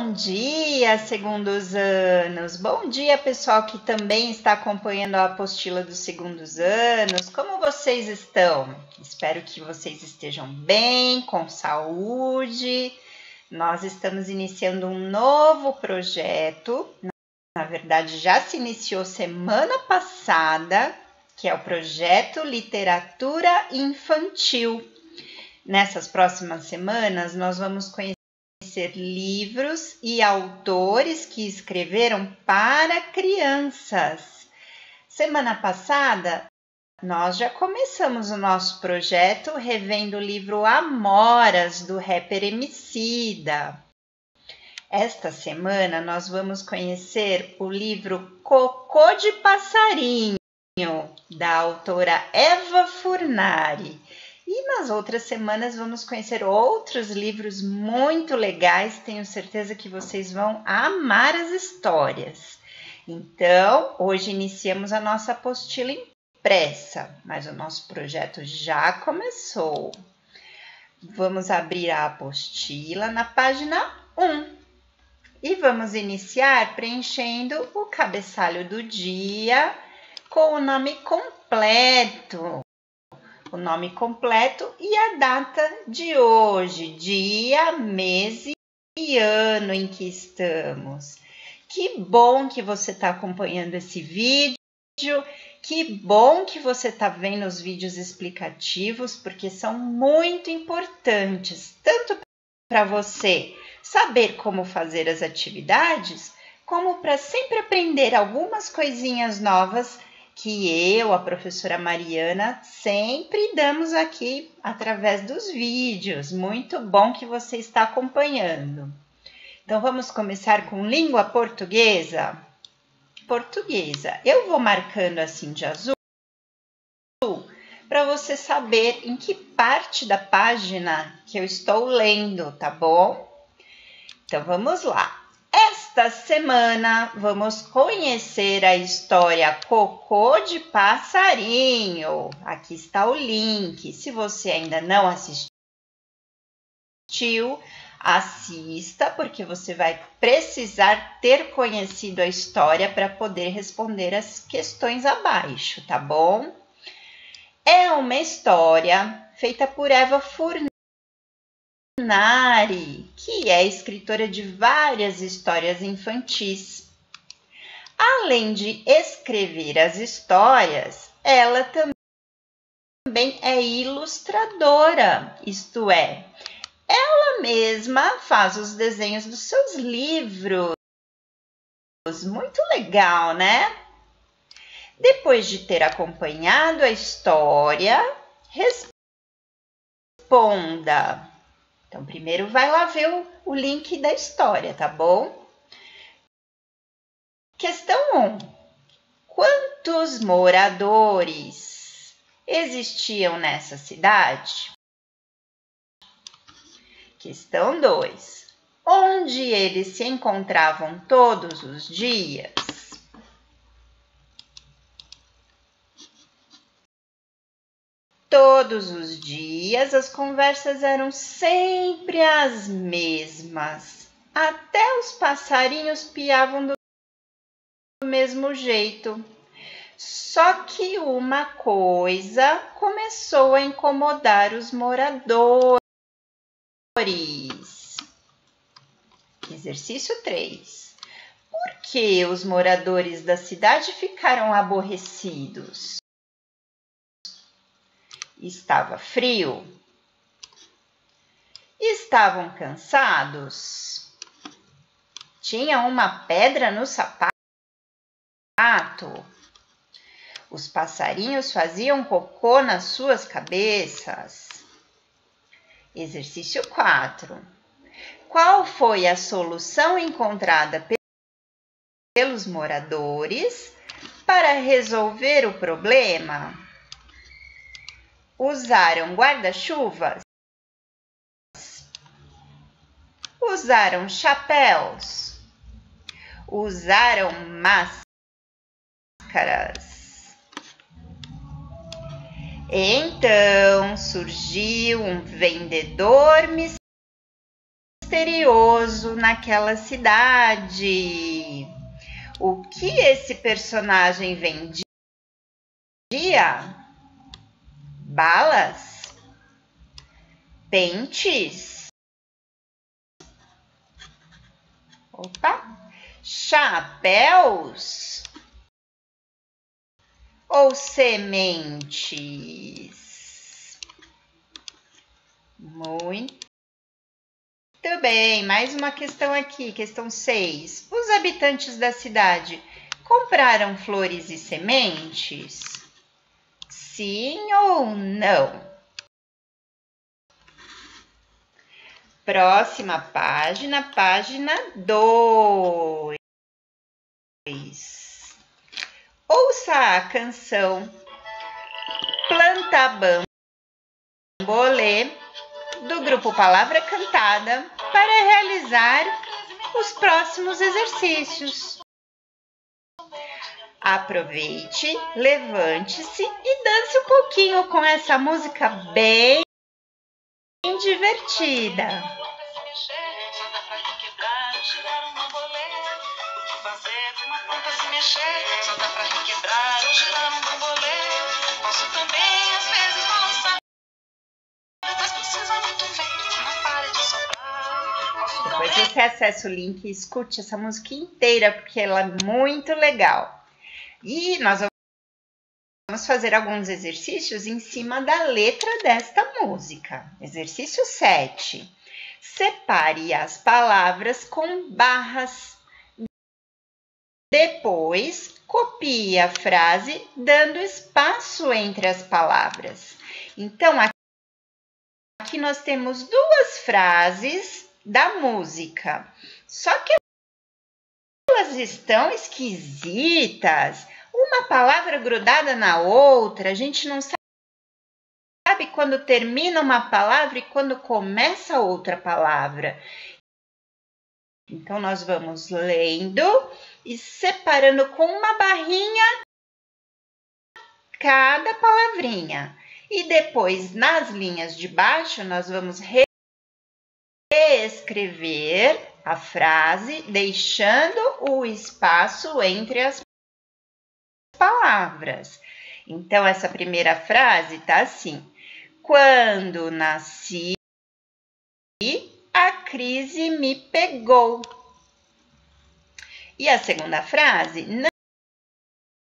Bom dia, segundos anos! Bom dia, pessoal que também está acompanhando a apostila dos segundos anos. Como vocês estão? Espero que vocês estejam bem, com saúde. Nós estamos iniciando um novo projeto. Na verdade, já se iniciou semana passada, que é o projeto Literatura Infantil. Nessas próximas semanas, nós vamos conhecer livros e autores que escreveram para crianças. Semana passada, nós já começamos o nosso projeto revendo o livro Amoras, do rapper Emicida. Esta semana, nós vamos conhecer o livro Cocô de Passarinho, da autora Eva Furnari. E nas outras semanas vamos conhecer outros livros muito legais, tenho certeza que vocês vão amar as histórias. Então, hoje iniciamos a nossa apostila impressa, mas o nosso projeto já começou. Vamos abrir a apostila na página 1 e vamos iniciar preenchendo o cabeçalho do dia com o nome completo. O nome completo e a data de hoje, dia, mês e ano em que estamos. Que bom que você está acompanhando esse vídeo, que bom que você está vendo os vídeos explicativos, porque são muito importantes, tanto para você saber como fazer as atividades, como para sempre aprender algumas coisinhas novas que eu, a professora Mariana, sempre damos aqui através dos vídeos. Muito bom que você está acompanhando. Então, vamos começar com língua portuguesa. Portuguesa. Eu vou marcando assim de azul para você saber em que parte da página que eu estou lendo, tá bom? Então, vamos lá. Esta semana vamos conhecer a história Cocô de Passarinho. Aqui está o link. Se você ainda não assistiu, assista, porque você vai precisar ter conhecido a história para poder responder as questões abaixo, tá bom? É uma história feita por Eva Furnari, que é escritora de várias histórias infantis. Além de escrever as histórias, ela também é ilustradora, isto é, ela mesma faz os desenhos dos seus livros. Muito legal, né? Depois de ter acompanhado a história, responda. Então, primeiro vai lá ver o link da história, tá bom? Questão 1. Quantos moradores existiam nessa cidade? Questão 2. Onde eles se encontravam todos os dias? Todos os dias as conversas eram sempre as mesmas. Até os passarinhos piavam do mesmo jeito. Só que uma coisa começou a incomodar os moradores. Exercício 3. Por que os moradores da cidade ficaram aborrecidos? Estava frio? Estavam cansados? Tinham uma pedra no sapato? Os passarinhos faziam cocô nas suas cabeças? Exercício 4. Qual foi a solução encontrada pelos moradores para resolver o problema? Usaram guarda-chuvas? Usaram chapéus? Usaram máscaras? Então surgiu um vendedor misterioso naquela cidade. O que esse personagem vendia? Balas? Pentes? Chapéus? Ou sementes? Muito bem, mais uma questão aqui, questão 6. Os habitantes da cidade compraram flores e sementes? Sim ou não? Próxima página, página 2. Ouça a canção Planta Bambolê do grupo Palavra Cantada para realizar os próximos exercícios. Aproveite, levante-se e dance um pouquinho com essa música bem divertida. Depois você acessa o link e escute essa música inteira, porque ela é muito legal. E nós vamos fazer alguns exercícios em cima da letra desta música. Exercício 7. Separe as palavras com barras. Depois, copie a frase dando espaço entre as palavras. Então, aqui nós temos duas frases da música. Só que elas estão esquisitas. Uma palavra grudada na outra. A gente não sabe quando termina uma palavra e quando começa outra palavra. Então, nós vamos lendo e separando com uma barrinha cada palavrinha. E depois, nas linhas de baixo, nós vamos reescrever a frase, deixando o espaço entre as palavras. Então, essa primeira frase tá assim: quando nasci, a crise me pegou. E a segunda frase: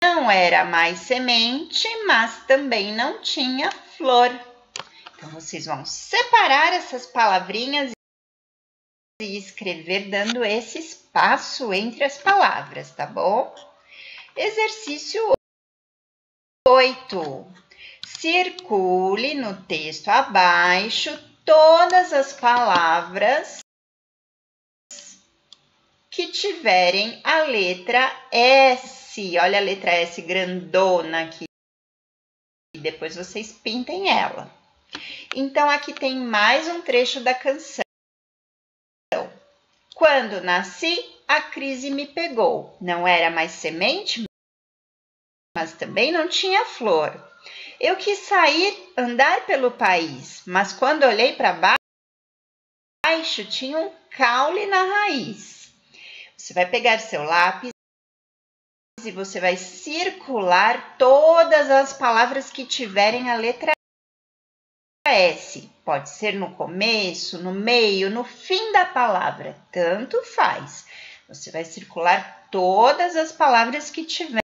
não era mais semente, mas também não tinha flor. Então, vocês vão separar essas palavrinhas e escrever dando esse espaço entre as palavras, tá bom? Exercício 8. Circule no texto abaixo todas as palavras que tiverem a letra S. Olha a letra S grandona aqui. E depois vocês pintem ela. Então, aqui tem mais um trecho da canção. Quando nasci, a crise me pegou. Não era mais semente, mas também não tinha flor. Eu quis sair, andar pelo país, mas quando olhei para baixo, tinha um caule na raiz. Você vai pegar seu lápis e você vai circular todas as palavras que tiverem a letra S. Pode ser no começo, no meio, no fim da palavra, tanto faz. Você vai circular todas as palavras que tiverem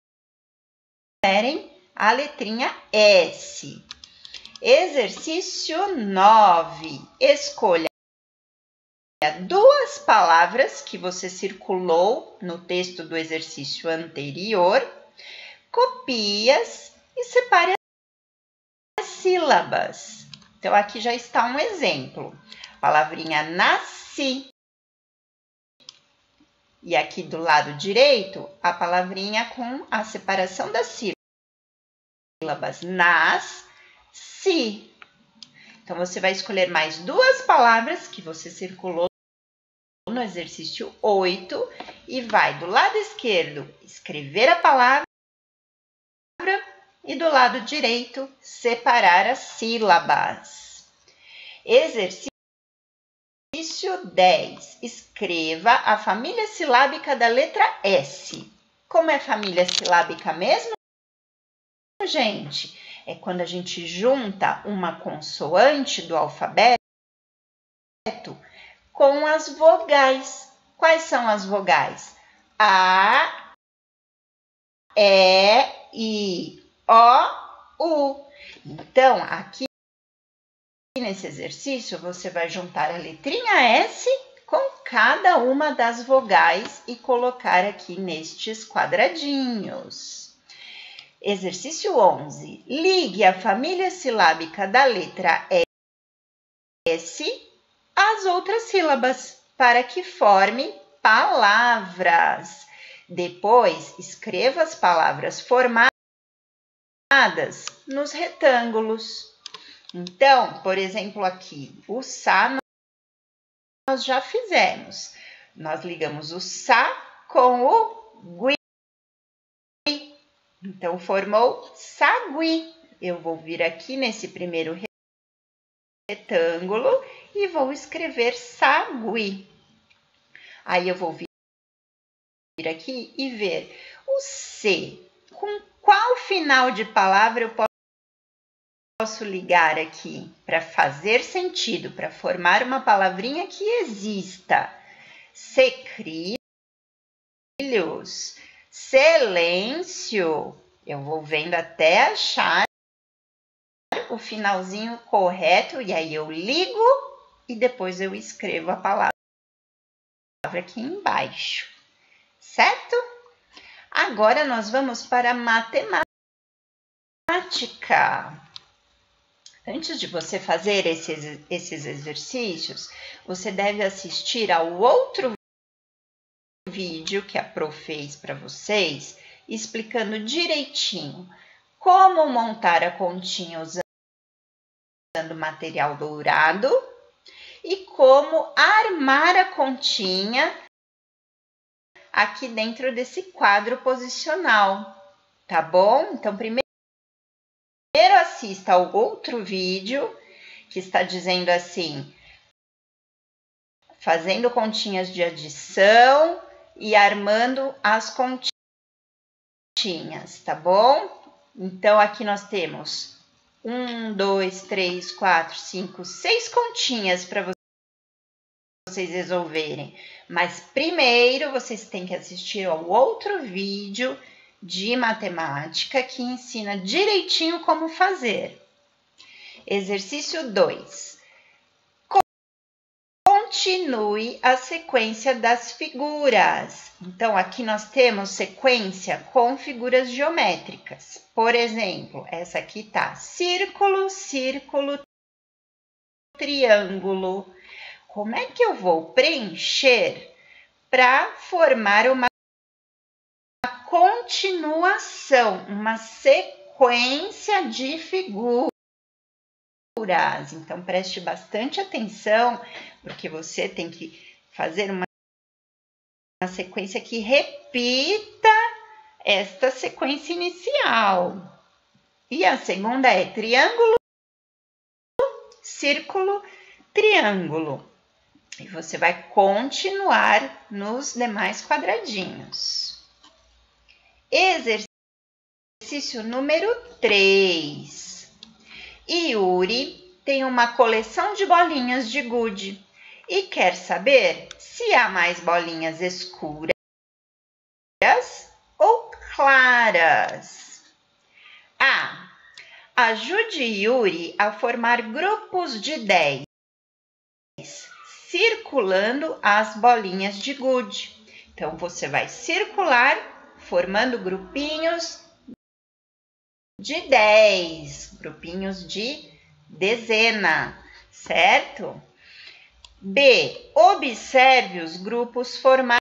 a letrinha S. Exercício 9. Escolha duas palavras que você circulou no texto do exercício anterior, copie-as e separe as sílabas. Então, aqui já está um exemplo. Palavrinha nasci. E aqui do lado direito, a palavrinha com a separação das sílabas. Nasci. Então, você vai escolher mais duas palavras que você circulou no exercício 8 e vai do lado esquerdo escrever a palavra e do lado direito separar as sílabas. Exercício Exercício 10. Escreva a família silábica da letra S. Como é família silábica mesmo, gente? É quando a gente junta uma consoante do alfabeto com as vogais. Quais são as vogais? A, E, I, O, U. Então, aqui nesse exercício, você vai juntar a letrinha S com cada uma das vogais e colocar aqui nestes quadradinhos. Exercício 11. Ligue a família silábica da letra S às outras sílabas para que forme palavras. Depois, escreva as palavras formadas nos retângulos. Então, por exemplo, aqui, o Sá nós já fizemos. Nós ligamos o Sá com o Gui. Então, formou sagui. Eu vou vir aqui nesse primeiro retângulo e vou escrever sagui. Aí, eu vou vir aqui e ver o C. Com qual final de palavra eu posso ligar aqui para fazer sentido, para formar uma palavrinha que exista? Secrilhos, silêncio. Eu vou vendo até achar o finalzinho correto e aí eu ligo e depois eu escrevo a palavra aqui embaixo, certo? Agora nós vamos para a matemática. Antes de você fazer esses exercícios, você deve assistir ao outro vídeo que a Pro fez para vocês, explicando direitinho como montar a continha usando material dourado e como armar a continha aqui dentro desse quadro posicional, tá bom? Então, primeiro assista ao outro vídeo que está dizendo assim, fazendo continhas de adição e armando as continhas, tá bom? Então, aqui nós temos 1, 2, 3, 4, 5, 6 continhas para vocês resolverem. Mas primeiro vocês têm que assistir ao outro vídeo de matemática que ensina direitinho como fazer. Exercício 2. Continue a sequência das figuras. Então, aqui nós temos sequência com figuras geométricas. Por exemplo, essa aqui tá círculo, círculo, triângulo. Como é que eu vou preencher para formar uma continuação, uma sequência de figuras? Então, preste bastante atenção, porque você tem que fazer uma sequência que repita esta sequência inicial. E a segunda é triângulo, círculo, triângulo. E você vai continuar nos demais quadradinhos. Exercício número 3. Yuri tem uma coleção de bolinhas de gude e quer saber se há mais bolinhas escuras ou claras. A. Ajude Yuri a formar grupos de 10. Circulando as bolinhas de gude. Então, você vai circular, formando grupinhos de 10, grupinhos de dezena, certo? B. Observe os grupos formados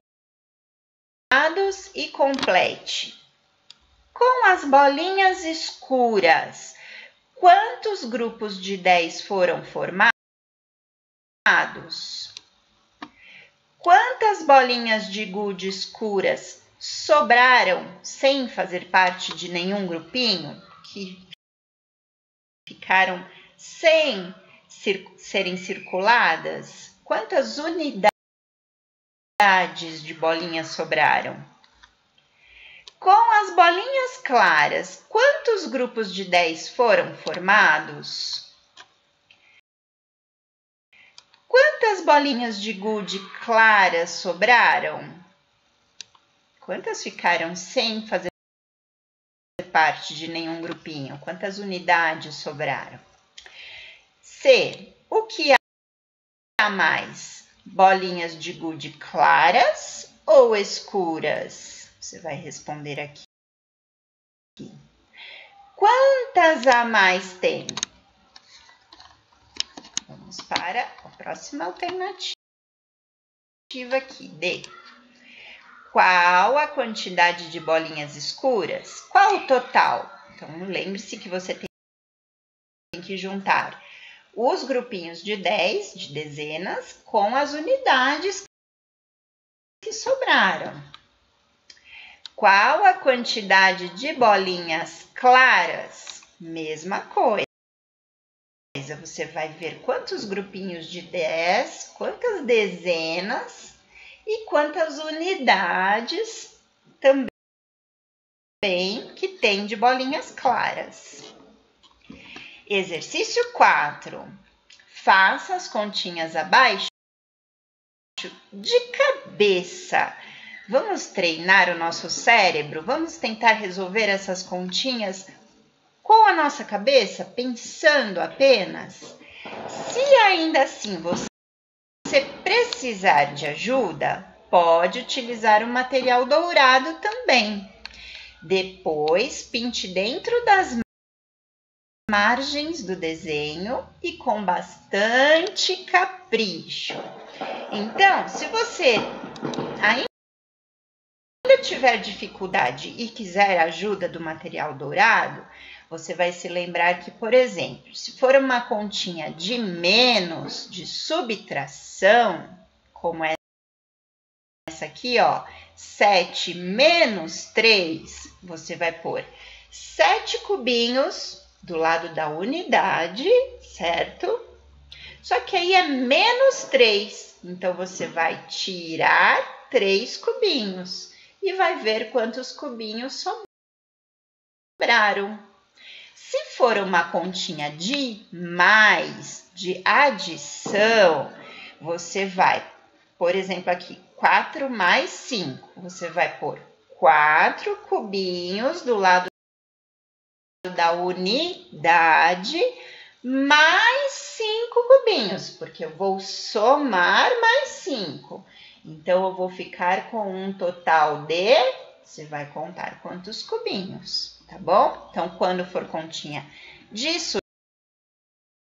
e complete. Com as bolinhas escuras, quantos grupos de 10 foram formados? Quantas bolinhas de gude escuras sobraram sem fazer parte de nenhum grupinho, que ficaram sem serem circuladas? Quantas unidades de bolinhas sobraram? Com as bolinhas claras, quantos grupos de 10 foram formados? Quantas bolinhas de gude claras sobraram? Quantas ficaram sem fazer parte de nenhum grupinho? Quantas unidades sobraram? C. O que há mais? Bolinhas de gude claras ou escuras? Você vai responder aqui. Quantas a mais tem? Vamos para a próxima alternativa aqui. D. Qual a quantidade de bolinhas escuras? Qual o total? Então, lembre-se que você tem que juntar os grupinhos de 10, de dezenas, com as unidades que sobraram. Qual a quantidade de bolinhas claras? Mesma coisa. Você vai ver quantos grupinhos de 10, quantas dezenas e quantas unidades também que tem de bolinhas claras. Exercício 4. Faça as continhas abaixo de cabeça. Vamos treinar o nosso cérebro? Vamos tentar resolver essas continhas com a nossa cabeça, pensando apenas? Se ainda assim você precisar de ajuda, pode utilizar o material dourado também. Depois, pinte dentro das margens do desenho e com bastante capricho. Então, se você ainda tiver dificuldade e quiser ajuda do material dourado, você vai se lembrar que, por exemplo, se for uma continha de menos, de subtração, como essa aqui, ó, 7 menos 3, você vai pôr 7 cubinhos do lado da unidade, certo? Só que aí é menos 3, então você vai tirar 3 cubinhos e vai ver quantos cubinhos sobraram. Se for uma continha de mais, de adição, você vai, por exemplo, aqui, 4 mais 5. Você vai pôr 4 cubinhos do lado da unidade, mais 5 cubinhos, porque eu vou somar mais 5. Então, eu vou ficar com um total de... Você vai contar quantos cubinhos, tá bom? Então, quando for continha de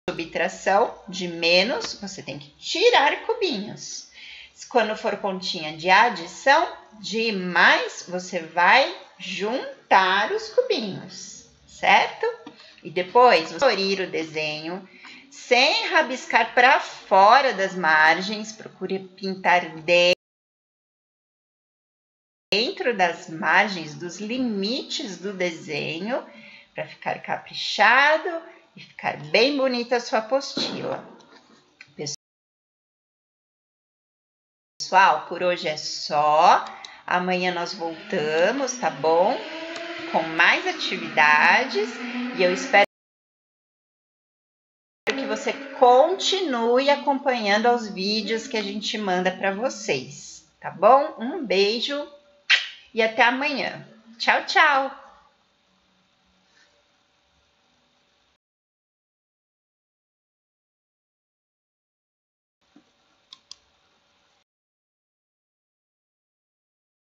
subtração, de menos, você tem que tirar cubinhos. Quando for continha de adição, de mais, você vai juntar os cubinhos, certo? E depois, colorir o desenho sem rabiscar para fora das margens, procure pintar dentro das margens, dos limites do desenho, para ficar caprichado e ficar bem bonita a sua apostila. Pessoal, por hoje é só. Amanhã nós voltamos, tá bom? Com mais atividades e eu espero que você continue acompanhando os vídeos que a gente manda para vocês, tá bom? Um beijo e até amanhã. Tchau, tchau!